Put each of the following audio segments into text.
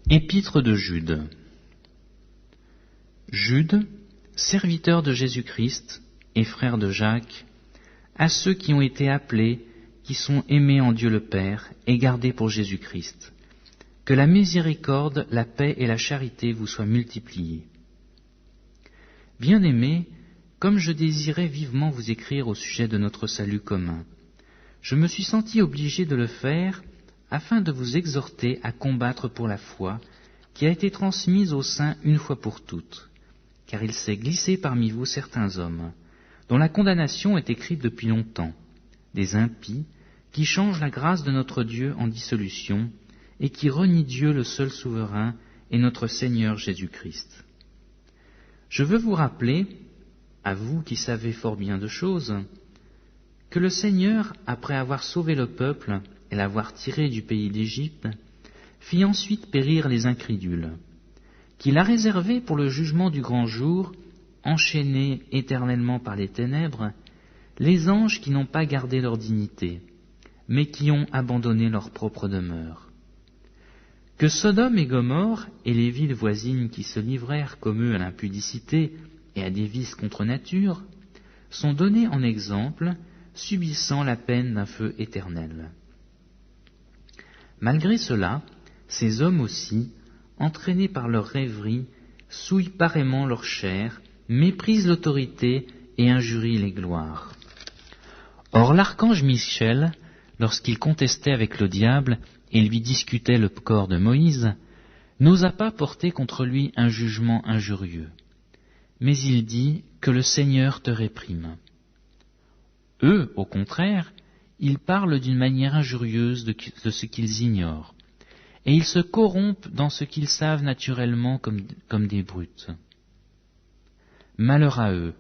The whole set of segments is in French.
Épître de Jude. Jude, serviteur de Jésus-Christ et frère de Jacques, à ceux qui ont été appelés, qui sont aimés en Dieu le Père et gardés pour Jésus-Christ. Que la miséricorde, la paix et la charité vous soient multipliées. Bien-aimés, comme je désirais vivement vous écrire au sujet de notre salut commun, je me suis senti obligé de le faire afin de vous exhorter à combattre pour la foi qui a été transmise aux saints une fois pour toutes, car il s'est glissé parmi vous certains hommes, dont la condamnation est écrite depuis longtemps, des impies qui changent la grâce de notre Dieu en dissolution et qui renient Dieu le seul souverain et notre Seigneur Jésus-Christ. Je veux vous rappeler, à vous qui savez fort bien de choses, que le Seigneur, après avoir sauvé le peuple et l'avoir tiré du pays d'Égypte, fit ensuite périr les incrédules, qu'il a réservés pour le jugement du grand jour, enchaînés éternellement par les ténèbres, les anges qui n'ont pas gardé leur dignité, mais qui ont abandonné leur propre demeure. Que Sodome et Gomorrhe et les villes voisines qui se livrèrent comme eux à l'impudicité et à des vices contre nature, sont donnés en exemple, subissant la peine d'un feu éternel. Malgré cela, ces hommes aussi, entraînés par leur rêverie, souillent pareillement leur chair, méprisent l'autorité et injurient les gloires. Or l'archange Michel, lorsqu'il contestait avec le diable et lui discutait le corps de Moïse, n'osa pas porter contre lui un jugement injurieux. Mais il dit que le Seigneur te réprime. Eux, au contraire, ils parlent d'une manière injurieuse de ce qu'ils ignorent, et ils se corrompent dans ce qu'ils savent naturellement comme des brutes. Malheur à eux,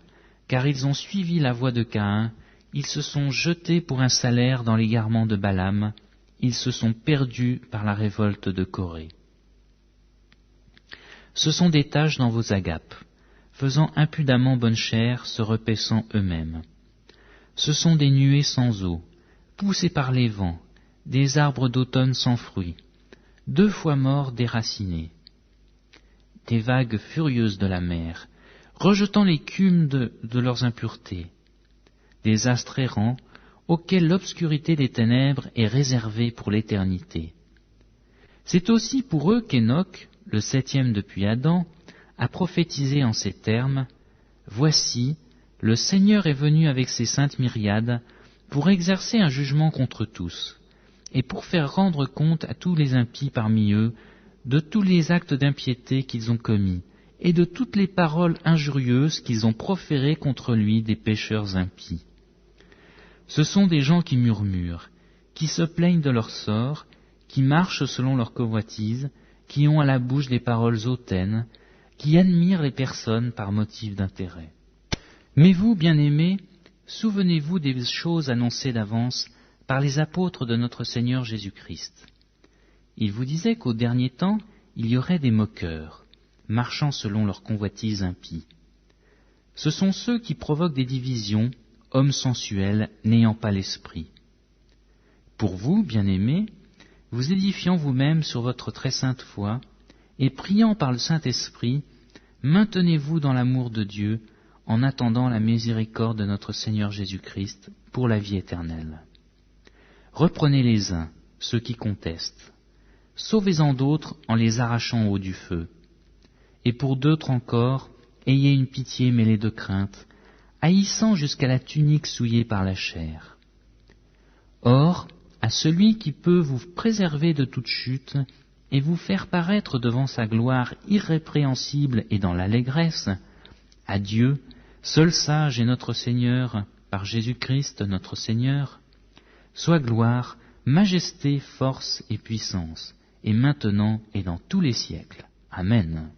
car ils ont suivi la voie de Caïn, ils se sont jetés pour un salaire dans l'égarement de Balaam, ils se sont perdus par la révolte de Corée. Ce sont des taches dans vos agapes, faisant impudemment bonne chère, se repaissant eux-mêmes. Ce sont des nuées sans eau, poussés par les vents, des arbres d'automne sans fruits, 2 fois morts déracinés, des vagues furieuses de la mer, rejetant l'écume de leurs impuretés, des astres errants auxquels l'obscurité des ténèbres est réservée pour l'éternité. C'est aussi pour eux qu'Enoch, le 7e depuis Adam, a prophétisé en ces termes : « Voici, le Seigneur est venu avec ses saintes myriades pour exercer un jugement contre tous, et pour faire rendre compte à tous les impies parmi eux de tous les actes d'impiété qu'ils ont commis, et de toutes les paroles injurieuses qu'ils ont proférées contre lui des pécheurs impies. Ce sont des gens qui murmurent, qui se plaignent de leur sort, qui marchent selon leur convoitise, qui ont à la bouche des paroles hautaines, qui admirent les personnes par motif d'intérêt. Mais vous, bien-aimés, souvenez-vous des choses annoncées d'avance par les apôtres de notre Seigneur Jésus-Christ. Ils vous disaient qu'au dernier temps, il y aurait des moqueurs, marchant selon leur convoitise impie. Ce sont ceux qui provoquent des divisions, hommes sensuels, n'ayant pas l'esprit. Pour vous, bien-aimés, vous édifiant vous-même sur votre très sainte foi, et priant par le Saint-Esprit, maintenez-vous dans l'amour de Dieu, en attendant la miséricorde de notre Seigneur Jésus-Christ pour la vie éternelle. Reprenez les uns, ceux qui contestent. Sauvez-en d'autres en les arrachant au haut du feu. Et pour d'autres encore, ayez une pitié mêlée de crainte, haïssant jusqu'à la tunique souillée par la chair. Or, à celui qui peut vous préserver de toute chute et vous faire paraître devant sa gloire irrépréhensible et dans l'allégresse, à Dieu, seul sage et notre Seigneur, par Jésus-Christ notre Seigneur, soit gloire, majesté, force et puissance, et maintenant et dans tous les siècles. Amen.